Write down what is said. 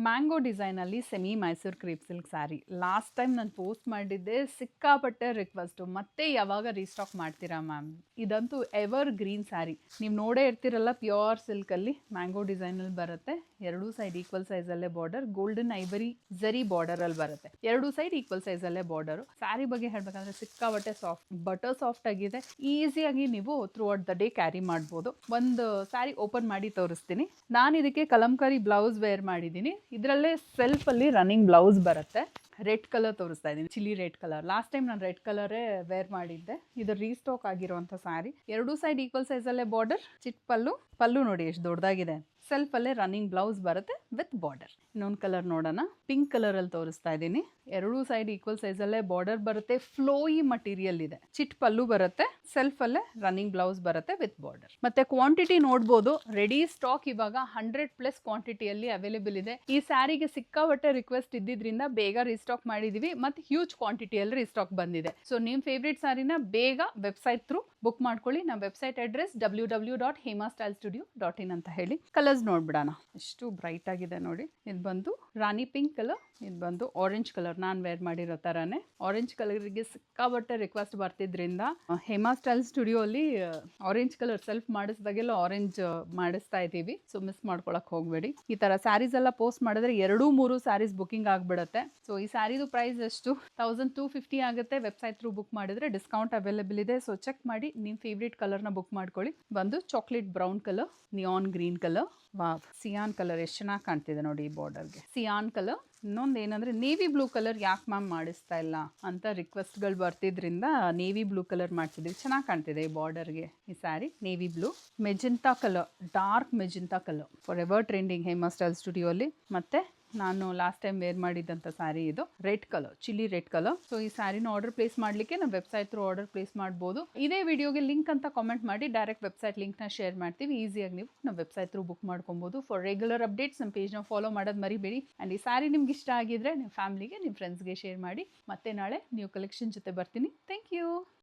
Mango ಡಿಸೈನಲ್ಲಿ semi Mysuru crepe silk saree. Last time ನಾನು post ಮಾಡಿದ್ದೆ, ಸಿಕ್ಕಾಪಟ್ಟೆ ರಿಕ್ವೆಸ್ಟು, ಮತ್ತೆ ಯಾವಾಗ ರೀಸ್ಟಾಕ್ ಮಾಡ್ತೀರಾ ಮ್ಯಾಮ್? ಇದಂತೂ ಎವರ್ ಗ್ರೀನ್ ಸ್ಯಾರಿ. ನೀವು ನೋಡೇ ಇರ್ತಿರಲ್ಲ, ಪ್ಯೂರ್ ಸಿಲ್ಕಲ್ಲಿ ಮ್ಯಾಂಗೋ ಡಿಸೈನಲ್ಲಿ ಬರುತ್ತೆ. ಎರಡೂ ಸೈಡ್ ಈಕ್ವಲ್ ಸೈಜಲ್ಲೇ ಬಾರ್ಡರ್, ಗೋಲ್ಡನ್ ಐವರಿ ಜರಿ ಬಾರ್ಡರಲ್ಲಿ ಬರುತ್ತೆ. ಎರಡೂ ಸೈಡ್ ಈಕ್ವಲ್ ಸೈಜಲ್ಲೇ ಬಾರ್ಡರು. ಸ್ಯಾರಿ ಬಗ್ಗೆ ಹೇಳಬೇಕಂದ್ರೆ ಸಿಕ್ಕಾಪಟ್ಟೆ ಸಾಫ್ಟ್, ಬಟರ್ ಸಾಫ್ಟ್ ಆಗಿದೆ. ಈಸಿಯಾಗಿ ನೀವು throughout the day carry ಮಾಡ್ಬೋದು. ಒಂದು ಸ್ಯಾರಿ ಓಪನ್ ಮಾಡಿ ತೋರಿಸ್ತೀನಿ. ನಾನು ಇದಕ್ಕೆ ಕಲಂಕಾರಿ ಬ್ಲೌಸ್ ವೇರ್ ಮಾಡಿದ್ದೀನಿ. ಇದರಲ್ಲೇ ಸೆಲ್ಫಲ್ಲಿ ರನ್ನಿಂಗ್ ಬ್ಲೌಸ್ ಬರುತ್ತೆ. ರೆಡ್ ಕಲರ್ ತೋರಿಸ್ತಾ ಇದ್ದೀನಿ, chilli red colour. Last time ನಾನು ರೆಡ್ ಕಲರೇ ವೇರ್ ಮಾಡಿದ್ದೆ. ಇದು ರೀಸ್ಟಾಕ್ ಆಗಿರುವಂಥ ಸ್ಯಾರಿ. ಎರಡೂ ಸೈಡ್ ಈಕ್ವಲ್ ಸೈಜಲ್ಲೇ ಬಾರ್ಡರ್, ಚಿಟ್ ಪಲ್ಲು ನೋಡಿ ಎಷ್ಟು ದೊಡ್ಡದಾಗಿದೆ. ಸೆಲ್ಫಲ್ಲೇ ರನ್ನಿಂಗ್ ಬ್ಲೌಸ್ ಬರುತ್ತೆ ವಿತ್ ಬಾರ್ಡರ್. ಇನ್ನೊಂದು ಕಲರ್ ನೋಡೋಣ. ಪಿಂಕ್ ಕಲರಲ್ಲಿ ತೋರಿಸ್ತಾ ಇದ್ದೀನಿ. ಎರಡೂ ಸೈಡ್ ಈಕ್ವಲ್ ಸೈಜಲ್ಲೇ ಬಾರ್ಡರ್ ಬರುತ್ತೆ. ಫ್ಲೋಯಿ ಮಟೀರಿಯಲ್ ಇದೆ. ಚಿಟ್ ಪಲ್ಲು ಬರುತ್ತೆ. ಸೆಲ್ಫಲ್ಲೇ ರನ್ನಿಂಗ್ ಬ್ಲೌಸ್ ಬರುತ್ತೆ ವಿತ್ ಬಾರ್ಡರ್. ಮತ್ತೆ ಕ್ವಾಂಟಿಟಿ ನೋಡ್ಬೋದು. ರೆಡಿ ಸ್ಟಾಕ್ ಇವಾಗ 100+ ಕ್ವಾಂಟಿಟಿಯಲ್ಲಿ ಅವೈಲೇಬಲ್ ಇದೆ. ಈ ಸ್ಯಾರಿಗೆ ಸಿಕ್ಕಾಪಟ್ಟೆ ರಿಕ್ವೆಸ್ಟ್ ಇದ್ದಿದ್ರಿಂದ ಬೇಗ ರೀಸ್ಟಾಕ್ ಮಾಡಿದೀವಿ. ಮತ್ತೆ ಹ್ಯೂಜ್ ಕ್ವಾಂಟಿಟಿಯಲ್ಲಿ ರೀಸ್ಟಾಕ್ ಬಂದಿದೆ. ಸೊ ನಿಮ್ಮ ಫೇವ್ರೇಟ್ ಸ್ಯಾರಿನ ಬೇಗ ವೆಬ್ಸೈಟ್ ಥ್ರೂ ಬುಕ್ ಮಾಡ್ಕೊಳ್ಳಿ. ನಮ್ಮ ವೆಬ್ಸೈಟ್ ಅಡ್ರೆಸ್ www.hemastylestudio.in ಅಂತ ಹೇಳಿ. ಕಲರ್ಸ್ ನೋಡ್ಬಿಡೋಣ. ಎಷ್ಟು ಬ್ರೈಟ್ ಆಗಿದೆ ನೋಡಿ. ಇದು ಬಂದು ರಾಣಿ ಪಿಂಕ್ ಕಲರ್, ಇದು ಬಂದು ಆರೆಂಜ್ ಕಲರ್. ನಾನು ವೇರ್ ಮಾಡಿರೋ ಥರನೇ ಆರೆಂಜ್ ಕಲರ್ಗೆ ಸಿಕ್ಕಾಪಟ್ಟೆ ರಿಕ್ವೆಸ್ಟ್ ಬರ್ತಿದ್ರಿಂದ ಹೇಮಾ ಸ್ಟೈಲ್ ಸ್ಟುಡಿಯೋ ಅಲ್ಲಿ ಆರೆಂಜ್ ಕಲರ್ ಸೆಲ್ಫ್ ಮಾಡಿಸಿದಾಗೆಲ್ಲ ಆರೆಂಜ್ ಮಾಡಿಸ್ತಾ ಇದ್ದೀವಿ. ಸೊ ಮಿಸ್ ಮಾಡ್ಕೊಳಕ್ ಹೋಗಬೇಡಿ. ಈ ಥರ ಸ್ಯಾರೀಸ್ ಎಲ್ಲ ಪೋಸ್ಟ್ ಮಾಡಿದ್ರೆ 2-3 ಸ್ಯಾರೀಸ್ ಬುಕಿಂಗ್ ಆಗಿಬಿಡುತ್ತೆ. ಸೊ ಈ ಸ್ಯಾರಿದು ಪ್ರೈಸ್ ಎಷ್ಟು 1250 ಆಗುತ್ತೆ. ವೆಬ್ಸೈಟ್ ಥ್ರೂ ಬುಕ್ ಮಾಡಿದ್ರೆ ಡಿಸ್ಕೌಂಟ್ ಅವೈಲೇಬಲ್ ಇದೆ. ಸೊ ಚೆಕ್ ಮಾಡಿ ನಿಮ್ಮ ಫೇವ್ರೇಟ್ ಕಲರ್ನ ಬುಕ್ ಮಾಡ್ಕೊಳ್ಳಿ. ಬಂದು chocolate brown colour, neon green colour, wow, Xi'an colour ಎಷ್ಟು ಚೆನ್ನಾಗಿ ಕಾಣ್ತಿದೆ ನೋಡಿ ಈ ಬಾರ್ಡರ್ಗೆ. Xi'an colour. ಇನ್ನೊಂದು ಏನಂದ್ರೆ ನೇವಿ ಬ್ಲೂ ಕಲರ್ ಯಾಕೆ ಮ್ಯಾಮ್ ಮಾಡಿಸ್ತಾ ಇಲ್ಲ ಅಂತ ರಿಕ್ವೆಸ್ಟ್ಗಳು ಬರ್ತಿದ್ರಿಂದ ನೇವಿ ಬ್ಲೂ ಕಲರ್ ಮಾಡ್ತಿದ್ವಿ. ಚೆನ್ನಾಗಿ ಕಾಣ್ತಿದೆ ಈ ಬಾರ್ಡರ್ಗೆ ಈ sari. Navy blue, magenta colour, dark magenta colour for ever trending Hema style studio ಅಲ್ಲಿ. ಮತ್ತೆ ನಾನು ಲಾಸ್ಟ್ ಟೈಮ್ ವೇರ್ ಮಾಡಿದ್ದಂಥ ಸ್ಯಾರಿ ಇದು red colour, chilli red colour. So ಈ ಸ್ಯಾರಿನ ಆರ್ಡರ್ ಪ್ಲೇಸ್ ಮಾಡಲಿಕ್ಕೆ ನಾವು ವೆಬ್ಸೈಟ್ ಥ್ರೂ ಆರ್ಡರ್ ಪ್ಲೇಸ್ ಮಾಡ್ಬೋದು. ಇದೇ ವಿಡಿಯೋಗೆ ಲಿಂಕ್ ಅಂತ ಕಾಮೆಂಟ್ ಮಾಡಿ ಡೈರೆಕ್ಟ್ ವೆಬ್ಸೈಟ್ ಲಿಂಕ್ನ ಶೇರ್ ಮಾಡ್ತೀವಿ. ಈಸಿಯಾಗಿ ನೀವು ನಮ್ಮ ವೆಬ್ಸೈಟ್ ಥ್ರೂ ಬುಕ್ ಮಾಡ್ಕೊಬೋದು. ಫಾರ್ ರೆಗ್ಯುಲರ್ ಅಪ್ಡೇಟ್ಸ್ ನಮ್ಮ ಪೇಜ್ನ ಫಾಲೋ ಮಾಡೋದು ಮರಿಬೇಡಿ. ಆ್ಯಂಡ್ ಈ ಸ್ಯಾರಿ ನಿಮ್ಗೆ ಇಷ್ಟ ಆಗಿದ್ರೆ ನಿಮ್ಮ ಫ್ಯಾಮಿಲಿಗೆ, ನಿಮ್ಮ ಫ್ರೆಂಡ್ಸ್ಗೆ ಶೇರ್ ಮಾಡಿ. ಮತ್ತೆ ನಾಳೆ ನ್ಯೂ ಕಲೆಕ್ಷನ್ ಜೊತೆ ಬರ್ತೀನಿ. Thank you.